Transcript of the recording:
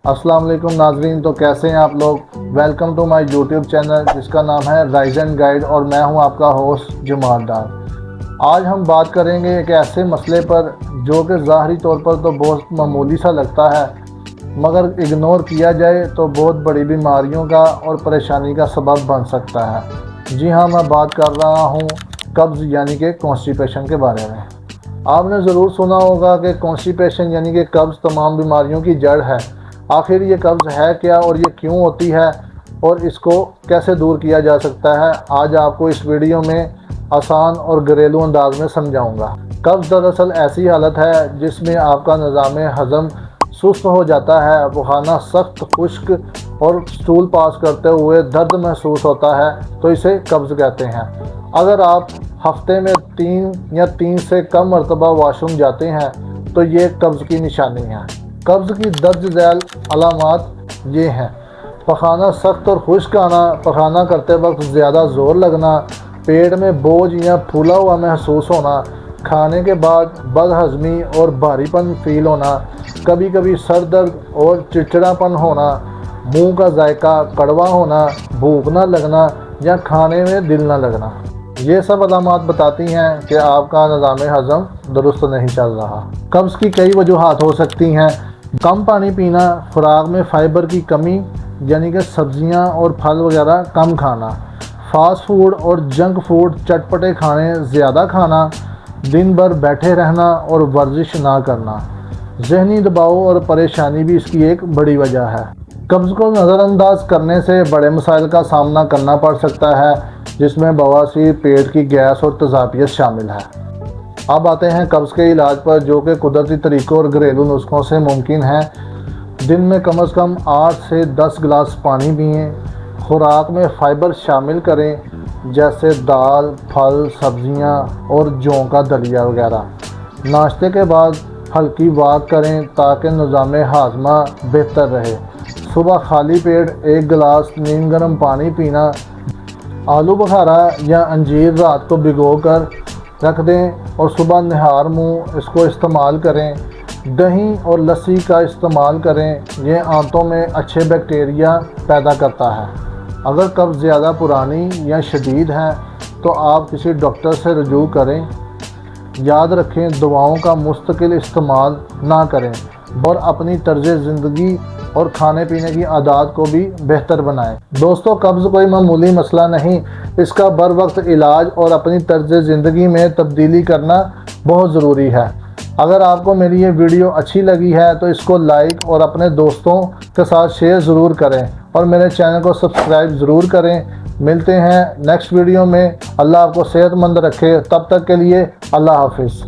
अस्सलाम वालेकुम नाजरीन। तो कैसे हैं आप लोग। Welcome to my YouTube channel जिसका नाम है राइज एंड गाइड, और मैं हूं आपका होस्ट जमालदार। आज हम बात करेंगे एक ऐसे मसले पर जो कि ज़ाहरी तौर पर तो बहुत मामूली सा लगता है, मगर इग्नोर किया जाए तो बहुत बड़ी बीमारियों का और परेशानी का सबब बन सकता है। जी हाँ, मैं बात कर रहा हूँ कब्ज़ यानी कि कॉन्स्टिपेशन के बारे में। आपने ज़रूर सुना होगा कि कॉन्स्टिपेशन यानी कि कब्ज़ तमाम बीमारियों की जड़ है। आखिर ये कब्ज़ है क्या और ये क्यों होती है और इसको कैसे दूर किया जा सकता है, आज आपको इस वीडियो में आसान और घरेलू अंदाज में समझाऊंगा। कब्ज़ दरअसल ऐसी हालत है जिसमें आपका निज़ाम हज़म सुस्त हो जाता है, पखाना सख्त खुश्क और स्टूल पास करते हुए दर्द महसूस होता है, तो इसे कब्ज़ कहते हैं। अगर आप हफ्ते में 3 या 3 से कम मरतबा वाशरूम जाते हैं तो ये कब्ज़ की निशानी है। कब्ज़ की दर्ज झैल अलामात ये हैं: पखाना सख्त और खुश्क आना, पखाना करते वक्त ज़्यादा ज़ोर लगना, पेट में बोझ या फूला हुआ महसूस होना, खाने के बाद बदहज़मी और भारीपन फील होना, कभी कभी सर दर्द और चिड़चिड़ापन होना, मुंह का जायका कड़वा होना, भूख न लगना या खाने में दिल न लगना। ये सब अलामात बताती हैं कि आपका निज़ाम हज़म दुरुस्त नहीं चल रहा। कब्ज़ की कई वजूहात हो सकती हैं: कम पानी पीना, खुराक में फ़ाइबर की कमी यानी कि सब्ज़ियाँ और फल वगैरह कम खाना, फास्ट फूड और जंक फूड चटपटे खाने ज़्यादा खाना, दिन भर बैठे रहना और वर्जिश ना करना, ज़हनी दबाव और परेशानी भी इसकी एक बड़ी वजह है। कब्ज़ को नज़रअंदाज करने से बड़े मसाइल का सामना करना पड़ सकता है, जिसमें बवासीर, पेट की गैस और तज़ाबियत शामिल है। अब आते हैं कब्ज़ के इलाज पर, जो कि कुदरती तरीक़ों और घरेलू नुस्ख़ों से मुमकिन है। दिन में कम से कम 8 से 10 गिलास पानी पिएँ। खुराक में फ़ाइबर शामिल करें, जैसे दाल, फल, सब्ज़ियाँ और जौ का दलिया वगैरह। नाश्ते के बाद हल्की वॉक करें ताकि निज़ाम हाज़मा बेहतर रहे। सुबह खाली पेट 1 गिलास नीम गर्म पानी पीना। आलू बुखारा या अंजीर रात को भिगो कर रख दें और सुबह निहार मुँह इसको इस्तेमाल करें। दही और लस्सी का इस्तेमाल करें, ये आंतों में अच्छे बैक्टीरिया पैदा करता है। अगर कब्ज़ ज़्यादा पुरानी या शदीद है तो आप किसी डॉक्टर से रुजू करें। याद रखें, दवाओं का मुस्तकिल इस्तेमाल ना करें और अपनी तर्ज ज़िंदगी और खाने पीने की आदत को भी बेहतर बनाएं। दोस्तों, कब्ज़ कोई मामूली मसला नहीं, इसका बर वक्त इलाज और अपनी तर्ज ज़िंदगी में तब्दीली करना बहुत ज़रूरी है। अगर आपको मेरी ये वीडियो अच्छी लगी है तो इसको लाइक और अपने दोस्तों के साथ शेयर ज़रूर करें और मेरे चैनल को सब्सक्राइब ज़रूर करें। मिलते हैं नेक्स्ट वीडियो में। अल्लाह आपको सेहतमंद रखे, तब तक के लिए अल्लाह हाफिज़।